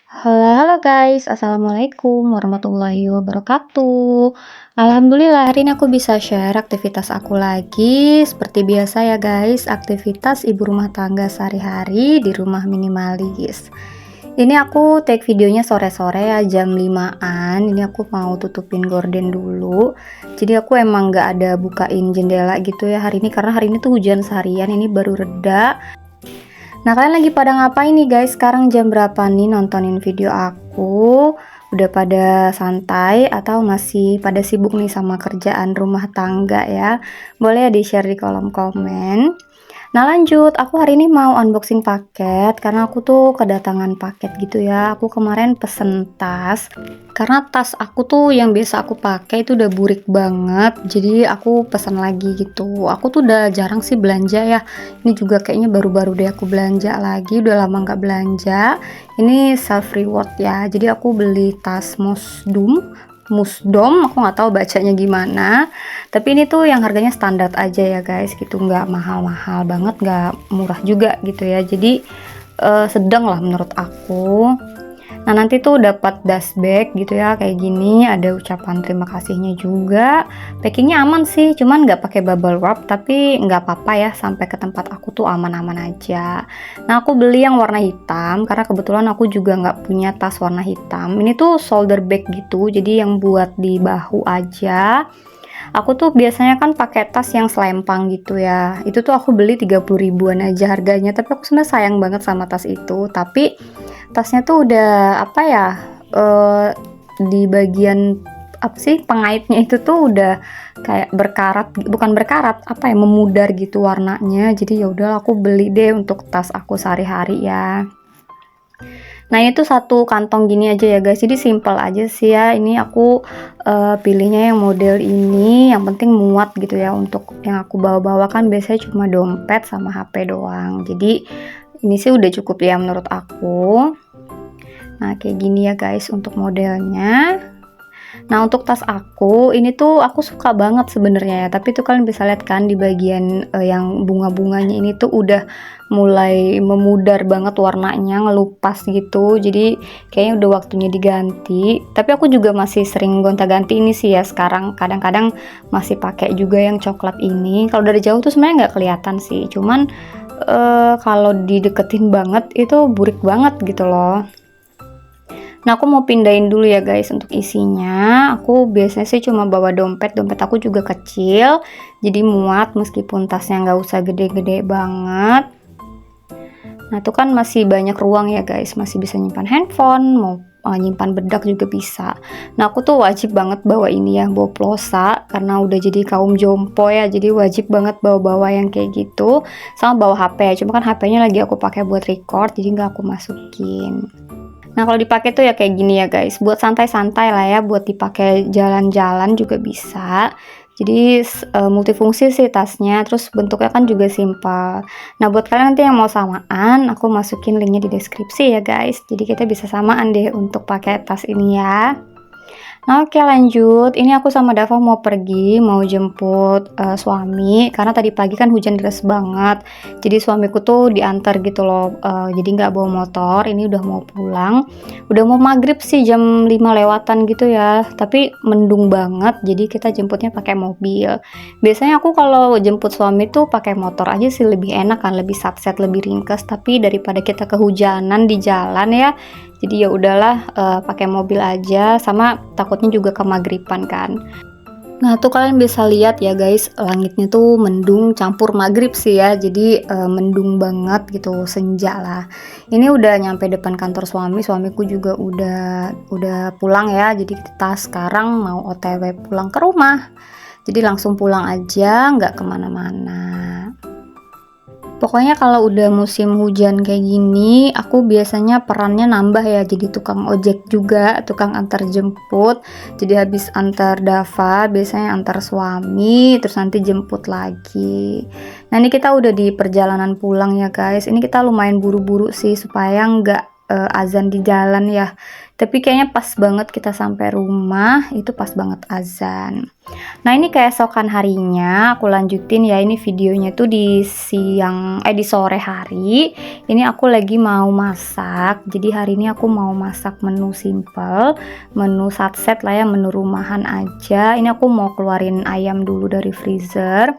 Halo guys, assalamualaikum warahmatullahi wabarakatuh. Alhamdulillah hari ini aku bisa share aktivitas aku lagi. Seperti biasa ya guys, aktivitas ibu rumah tangga sehari-hari di rumah minimalis. Ini aku take videonya sore-sore ya, jam 5-an. Ini aku mau tutupin gorden dulu. Jadi aku emang nggak ada bukain jendela gitu ya hari ini, karena hari ini tuh hujan seharian, ini baru reda. Nah, kalian lagi pada ngapain nih guys? Sekarang jam berapa nih nontonin video aku? Udah pada santai atau masih pada sibuk nih sama kerjaan rumah tangga ya? Boleh ya di-share di kolom komen. Nah lanjut, aku hari ini mau unboxing paket karena aku tuh kedatangan paket gitu ya. Aku kemarin pesen tas karena tas aku tuh yang biasa aku pakai itu udah burik banget, jadi aku pesan lagi gitu. Aku tuh udah jarang sih belanja ya, ini juga kayaknya baru-baru deh aku belanja lagi, udah lama nggak belanja. Ini self reward ya, jadi aku beli tas Musdom, aku nggak tahu bacanya gimana, tapi ini tuh yang harganya standar aja ya guys gitu, nggak mahal-mahal banget, nggak murah juga gitu ya, jadi sedang lah menurut aku. Nah nanti tuh dapat dust bag gitu ya, kayak gini, ada ucapan terima kasihnya juga. Packingnya aman sih, cuman nggak pakai bubble wrap, tapi nggak apa-apa ya, sampai ke tempat aku tuh aman-aman aja. Nah aku beli yang warna hitam karena kebetulan aku juga nggak punya tas warna hitam. Ini tuh shoulder bag gitu, jadi yang buat di bahu aja. Aku tuh biasanya kan pakai tas yang selempang gitu ya, itu tuh aku beli 30 ribuan aja harganya, tapi aku sebenarnya sayang banget sama tas itu. Tapi tasnya tuh udah apa ya, di bagian apa sih pengaitnya itu tuh udah kayak berkarat, bukan berkarat, apa ya, memudar gitu warnanya. Jadi ya udah aku beli deh untuk tas aku sehari-hari ya. Nah itu satu kantong gini aja ya guys, jadi simple aja sih ya. Ini aku pilihnya yang model ini, yang penting muat gitu ya. Untuk yang aku bawa-bawa kan biasanya cuma dompet sama HP doang, jadi ini sih udah cukup ya menurut aku. Nah kayak gini ya guys untuk modelnya. Nah untuk tas aku ini tuh aku suka banget sebenarnya ya, tapi tuh kalian bisa lihat kan di bagian yang bunga-bunganya ini tuh udah mulai memudar banget warnanya, ngelupas gitu. Jadi kayaknya udah waktunya diganti. Tapi aku juga masih sering gonta-ganti ini sih ya sekarang. Kadang-kadang masih pakai juga yang coklat ini. Kalau dari jauh tuh sebenarnya nggak kelihatan sih. Cuman kalau dideketin banget itu burik banget gitu loh. Nah aku mau pindahin dulu ya guys untuk isinya. Aku biasanya sih cuma bawa dompet aku juga kecil, jadi muat meskipun tasnya nggak usah gede-gede banget. Nah itu kan masih banyak ruang ya guys, masih bisa nyimpan handphone, mau nyimpan bedak juga bisa. Nah aku tuh wajib banget bawa ini ya, bawa plosa, karena udah jadi kaum jompo ya, jadi wajib banget bawa-bawa yang kayak gitu, sama bawa HP. Cuma kan HP-nya lagi aku pakai buat record, jadi nggak aku masukin. Nah kalau dipakai tuh ya kayak gini ya guys, buat santai-santai lah ya, buat dipakai jalan-jalan juga bisa. Jadi multifungsi sih tasnya, terus bentuknya kan juga simpel. Nah buat kalian nanti yang mau samaan, aku masukin linknya di deskripsi ya guys, jadi kita bisa samaan deh untuk pakai tas ini ya. Nah, oke lanjut, ini aku sama Dava mau pergi, mau jemput suami, karena tadi pagi kan hujan deras banget, jadi suamiku tuh diantar gitu loh, jadi nggak bawa motor. Ini udah mau pulang, udah mau maghrib sih, jam 5 lewatan gitu ya, tapi mendung banget, jadi kita jemputnya pakai mobil. Biasanya aku kalau jemput suami tuh pakai motor aja sih, lebih enak kan, lebih satset, lebih ringkas, tapi daripada kita kehujanan di jalan ya, jadi ya udahlah pakai mobil aja, sama takutnya juga kemagriban kan. Nah tuh kalian bisa lihat ya guys, langitnya tuh mendung campur maghrib sih ya, jadi mendung banget gitu, senja lah. Ini udah nyampe depan kantor suamiku juga udah pulang ya, jadi kita sekarang mau OTW pulang ke rumah, jadi langsung pulang aja, nggak kemana-mana. Pokoknya kalau udah musim hujan kayak gini, aku biasanya perannya nambah ya, jadi tukang ojek juga, tukang antar jemput. Jadi habis antar Dava, biasanya antar suami, terus nanti jemput lagi. Nah ini kita udah di perjalanan pulang ya guys. Ini kita lumayan buru-buru sih supaya nggak azan di jalan ya. Tapi kayaknya pas banget kita sampai rumah, itu pas banget azan. Nah, ini keesokan harinya aku lanjutin ya, ini videonya tuh di di sore hari. Ini aku lagi mau masak. Jadi hari ini aku mau masak menu simple, menu satset lah ya, menu rumahan aja. Ini aku mau keluarin ayam dulu dari freezer.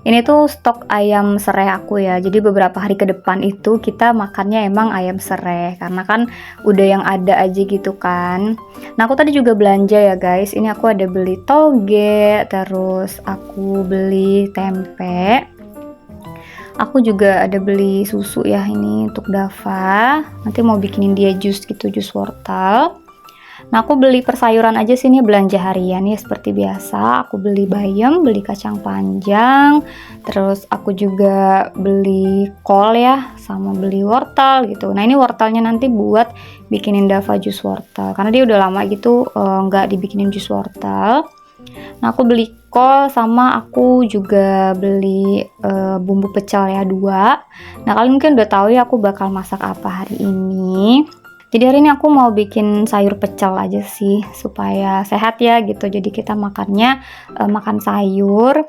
Ini tuh stok ayam serai aku ya. Jadi beberapa hari ke depan itu kita makannya emang ayam serai karena kan udah yang ada aja gitu kan. Nah, aku tadi juga belanja ya guys. Ini aku ada beli toge, terus aku beli tempe. Aku juga ada beli susu ya, ini untuk Dava. Nanti mau bikinin dia jus gitu, jus wortel. Nah, aku beli persayuran aja sih, ini belanja harian ya seperti biasa. Aku beli bayam, beli kacang panjang, terus aku juga beli kol ya, sama beli wortel gitu. Nah, ini wortelnya nanti buat bikinin Dava jus wortel, karena dia udah lama gitu nggak dibikinin jus wortel. Nah, aku beli kol sama aku juga beli bumbu pecel ya 2. Nah, kalian mungkin udah tahu ya aku bakal masak apa hari ini. Jadi hari ini aku mau bikin sayur pecel aja sih supaya sehat ya gitu. Jadi kita makannya makan sayur.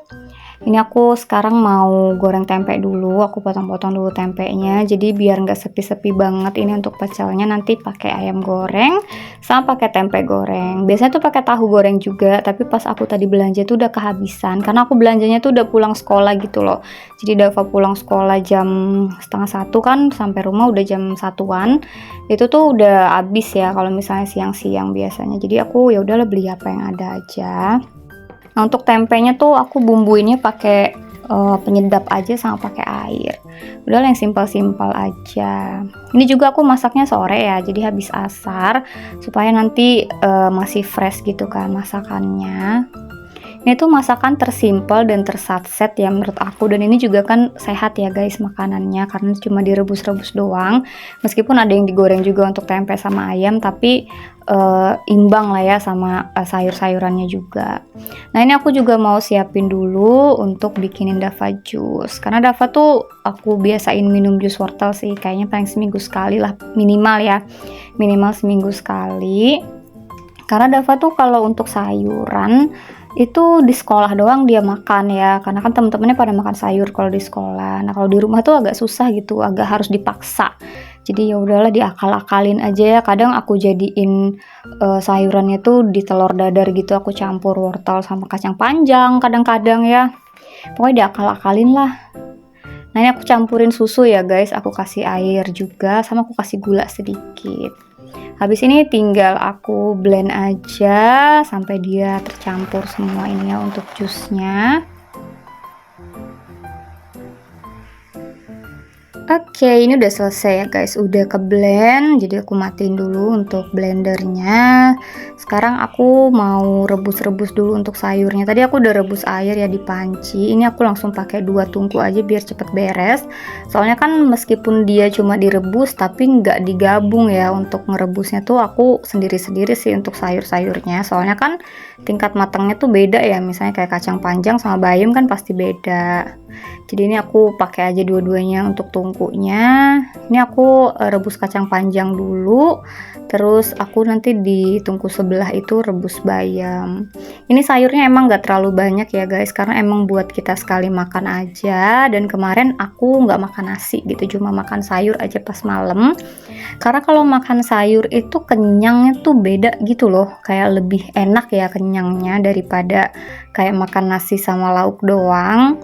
Ini aku sekarang mau goreng tempe dulu. Aku potong-potong dulu tempenya. Jadi biar nggak sepi-sepi banget. Ini untuk pecelnya nanti pakai ayam goreng sama pakai tempe goreng. Biasanya tuh pakai tahu goreng juga. Tapi pas aku tadi belanja tuh udah kehabisan. Karena aku belanjanya tuh udah pulang sekolah gitu loh. Jadi Dava pulang sekolah jam 12:30 kan, sampai rumah udah jam 1-an. Itu tuh udah habis ya kalau misalnya siang-siang biasanya. Jadi aku ya udahlah beli apa yang ada aja. Nah, untuk tempenya tuh aku bumbuinnya pakai penyedap aja sama pakai air. Udah yang simpel-simpel aja. Ini juga aku masaknya sore ya, jadi habis asar supaya nanti masih fresh gitu kan masakannya. Ini tuh masakan tersimpel dan tersatset ya menurut aku, dan ini juga kan sehat ya guys makanannya karena cuma direbus-rebus doang. Meskipun ada yang digoreng juga untuk tempe sama ayam, tapi imbang lah ya sama sayur-sayurannya juga. Nah, ini aku juga mau siapin dulu untuk bikinin Dava jus. Karena Dava tuh aku biasain minum jus wortel sih, kayaknya paling seminggu sekali lah minimal ya. Minimal seminggu sekali. Karena Dava tuh kalau untuk sayuran itu di sekolah doang dia makan ya, karena kan temen-temennya pada makan sayur kalau di sekolah. Nah, kalau di rumah tuh agak susah gitu, agak harus dipaksa. Jadi ya udahlah diakal-akalin aja ya. Kadang aku jadiin sayurannya tuh di telur dadar gitu, aku campur wortel sama kacang panjang kadang-kadang ya. Pokoknya diakal-akalin lah. Nah, ini aku campurin susu ya guys, aku kasih air juga sama aku kasih gula sedikit. Habis ini tinggal aku blend aja sampai dia tercampur semua ini ya untuk jusnya. Oke, ini udah selesai ya guys, udah ke blend. Jadi aku matiin dulu untuk blendernya. Sekarang aku mau rebus-rebus dulu untuk sayurnya. Tadi aku udah rebus air ya di panci. Ini aku langsung pakai 2 tungku aja biar cepet beres. Soalnya kan meskipun dia cuma direbus tapi nggak digabung ya, untuk ngerebusnya tuh aku sendiri-sendiri sih untuk sayur-sayurnya. Soalnya kan tingkat matangnya tuh beda ya. Misalnya kayak kacang panjang sama bayam kan pasti beda. Jadi ini aku pakai aja dua-duanya untuk tungkunya. Ini aku rebus kacang panjang dulu, terus aku nanti di tungku sebelah itu rebus bayam. Ini sayurnya emang gak terlalu banyak ya guys, karena emang buat kita sekali makan aja. Dan kemarin aku nggak makan nasi gitu, cuma makan sayur aja pas malam. Karena kalau makan sayur itu kenyangnya tuh beda gitu loh, kayak lebih enak ya kenyangnya daripada kayak makan nasi sama lauk doang.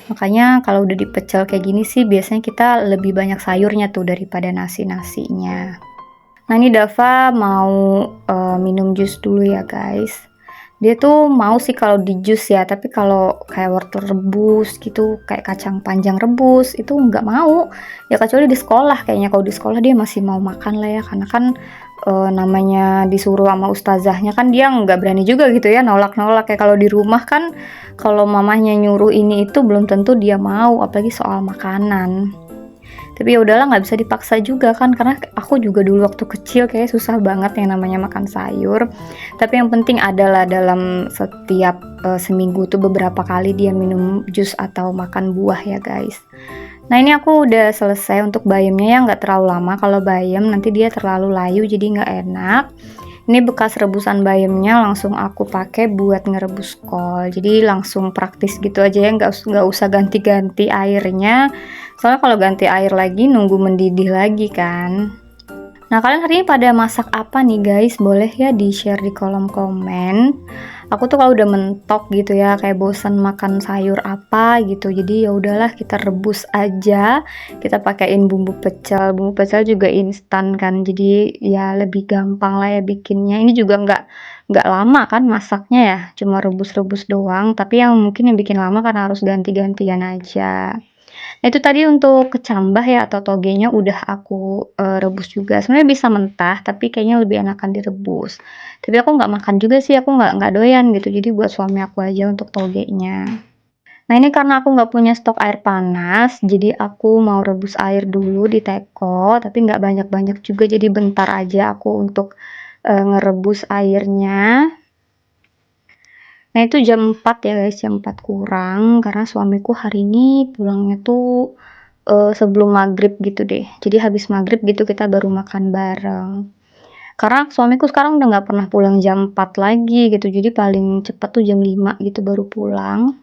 Makanya kalau udah dipecel kayak gini sih biasanya kita lebih banyak sayurnya tuh daripada nasi-nasinya. Nah, ini Dava mau minum jus dulu ya guys. Dia tuh mau sih kalau di jus ya, tapi kalau kayak wortel rebus gitu, kayak kacang panjang rebus itu nggak mau. Ya kecuali di sekolah, kayaknya kalau di sekolah dia masih mau makan lah ya, karena kan namanya disuruh sama ustazahnya kan dia nggak berani juga gitu ya nolak-nolak. Kayak kalau di rumah kan kalau mamahnya nyuruh ini itu belum tentu dia mau, apalagi soal makanan. Tapi ya udahlah, nggak bisa dipaksa juga kan, karena aku juga dulu waktu kecil kayak susah banget yang namanya makan sayur. Tapi yang penting adalah dalam setiap seminggu tuh beberapa kali dia minum jus atau makan buah ya guys. Nah ini aku udah selesai untuk bayamnya ya, nggak terlalu lama. Kalau bayam nanti dia terlalu layu jadi nggak enak. Ini bekas rebusan bayamnya langsung aku pakai buat ngerebus kol. Jadi langsung praktis gitu aja ya, nggak usah ganti-ganti airnya. Soalnya kalau ganti air lagi nunggu mendidih lagi kan. Nah kalian hari ini pada masak apa nih guys? Boleh ya di share di kolom komen. Aku tuh kalau udah mentok gitu ya, kayak bosan makan sayur apa gitu, jadi ya udahlah kita rebus aja. Kita pakein bumbu pecel. Bumbu pecel juga instan kan, jadi ya lebih gampang lah ya bikinnya. Ini juga nggak lama kan masaknya ya, cuma rebus-rebus doang. Tapi yang mungkin yang bikin lama karena harus ganti-gantian aja. Nah, itu tadi untuk kecambah ya atau togenya udah aku rebus juga. Sebenarnya bisa mentah, tapi kayaknya lebih enakan direbus. Tapi aku nggak makan juga sih, aku nggak doyan gitu. Jadi buat suami aku aja untuk togenya. Nah ini karena aku nggak punya stok air panas, jadi aku mau rebus air dulu di teko, tapi nggak banyak-banyak juga. Jadi bentar aja aku untuk ngerebus airnya. Nah itu jam 4 ya guys, jam 4 kurang karena suamiku hari ini pulangnya tuh sebelum maghrib gitu deh. Jadi habis maghrib gitu kita baru makan bareng. Karena suamiku sekarang udah nggak pernah pulang jam 4 lagi gitu. Jadi paling cepat tuh jam 5 gitu baru pulang.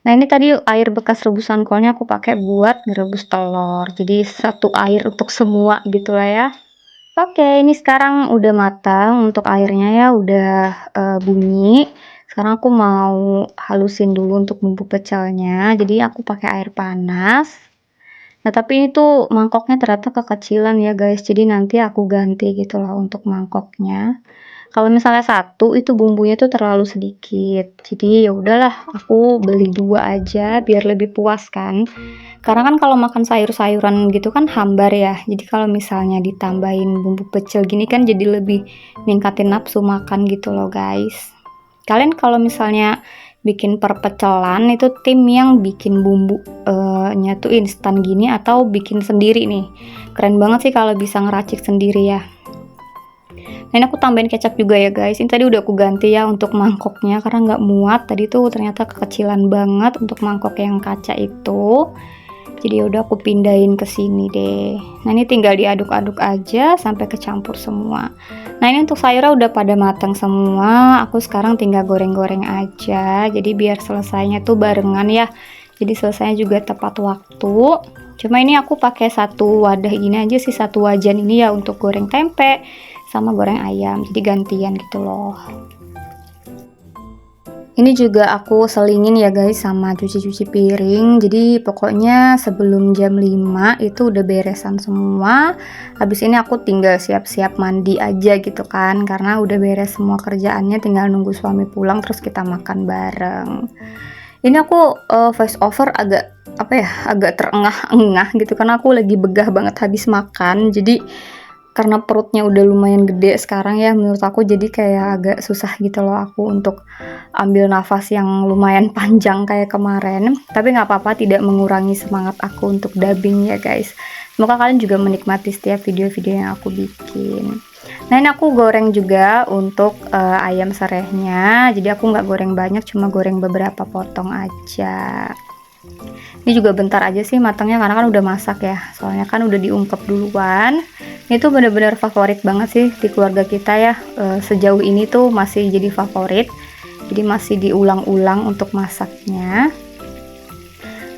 Nah ini tadi air bekas rebusan kolnya aku pakai buat ngerebus telur. Jadi satu air untuk semua gitu lah ya. Oke, ini sekarang udah matang untuk airnya ya, udah bunyi. Sekarang aku mau halusin dulu untuk bumbu pecelnya. Jadi aku pakai air panas. Nah, tapi ini tuh mangkoknya ternyata kekecilan ya guys. Jadi nanti aku ganti gitu loh untuk mangkoknya. Kalau misalnya satu itu bumbunya tuh terlalu sedikit. Jadi ya udahlah, aku beli dua aja biar lebih puas kan. Karena kan kalau makan sayur-sayuran gitu kan hambar ya. Jadi kalau misalnya ditambahin bumbu pecel gini kan jadi lebih ningkatin nafsu makan gitu loh guys. Kalian kalau misalnya bikin perpecelan itu tim yang bikin bumbu nya tuh instan gini atau bikin sendiri nih. Keren banget sih kalau bisa ngeracik sendiri ya. Dan aku tambahin kecap juga ya guys. Ini tadi udah aku ganti ya untuk mangkoknya karena nggak muat. Tadi tuh ternyata kekecilan banget untuk mangkok yang kaca itu. Jadi udah aku pindahin ke sini deh. Nah ini tinggal diaduk-aduk aja sampai kecampur semua. Nah ini untuk sayurnya udah pada matang semua. Aku sekarang tinggal goreng-goreng aja. Jadi biar selesainya tuh barengan ya. Jadi selesainya juga tepat waktu. Cuma ini aku pakai satu wadah gini aja sih, satu wajan ini ya untuk goreng tempe sama goreng ayam. Jadi gantian gitu loh. Ini juga aku selingin ya guys sama cuci-cuci piring. Jadi pokoknya sebelum jam 5 itu udah beresan semua. Habis ini aku tinggal siap-siap mandi aja gitu kan. Karena udah beres semua kerjaannya, tinggal nunggu suami pulang terus kita makan bareng. Ini aku voice over agak agak terengah-engah gitu karena aku lagi begah banget habis makan. Jadi karena perutnya udah lumayan gede sekarang ya menurut aku, jadi kayak agak susah gitu loh aku untuk ambil nafas yang lumayan panjang kayak kemarin. Tapi nggak apa-apa, tidak mengurangi semangat aku untuk dubbing ya guys. Semoga kalian juga menikmati setiap video-video yang aku bikin. Nah ini aku goreng juga untuk ayam serehnya. Jadi aku nggak goreng banyak, cuma goreng beberapa potong aja. Ini juga bentar aja sih matangnya karena kan udah masak ya, soalnya kan udah diungkep duluan. Itu bener-bener favorit banget sih di keluarga kita ya. Sejauh ini tuh masih jadi favorit, jadi masih diulang-ulang untuk masaknya.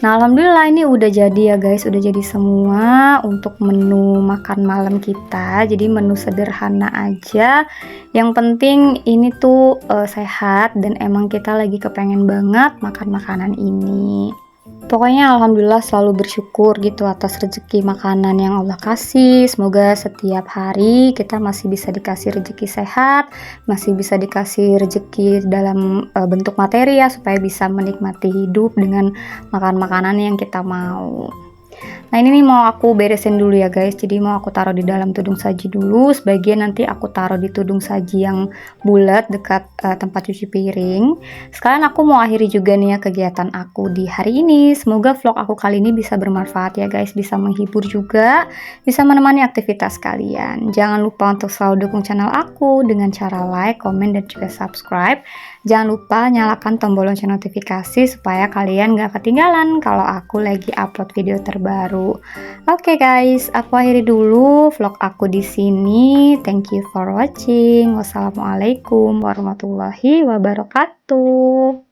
Nah alhamdulillah ini udah jadi ya guys, udah jadi semua untuk menu makan malam kita. Jadi menu sederhana aja, yang penting ini tuh sehat dan emang kita lagi kepengen banget makan makanan ini. Pokoknya alhamdulillah selalu bersyukur gitu atas rezeki makanan yang Allah kasih. Semoga setiap hari kita masih bisa dikasih rezeki sehat, masih bisa dikasih rezeki dalam bentuk materi ya, supaya bisa menikmati hidup dengan makan makanan yang kita mau. Nah ini nih mau aku beresin dulu ya guys. Jadi mau aku taruh di dalam tudung saji dulu. Sebagian nanti aku taruh di tudung saji yang bulat dekat tempat cuci piring. Sekarang aku mau akhiri juga nih ya kegiatan aku di hari ini. Semoga vlog aku kali ini bisa bermanfaat ya guys. Bisa menghibur juga, bisa menemani aktivitas kalian. Jangan lupa untuk selalu dukung channel aku dengan cara like, komen, dan juga subscribe. Jangan lupa nyalakan tombol lonceng notifikasi supaya kalian gak ketinggalan kalau aku lagi upload video terbaru. Oke guys, aku akhiri dulu vlog aku di sini. Thank you for watching. Wassalamualaikum warahmatullahi wabarakatuh.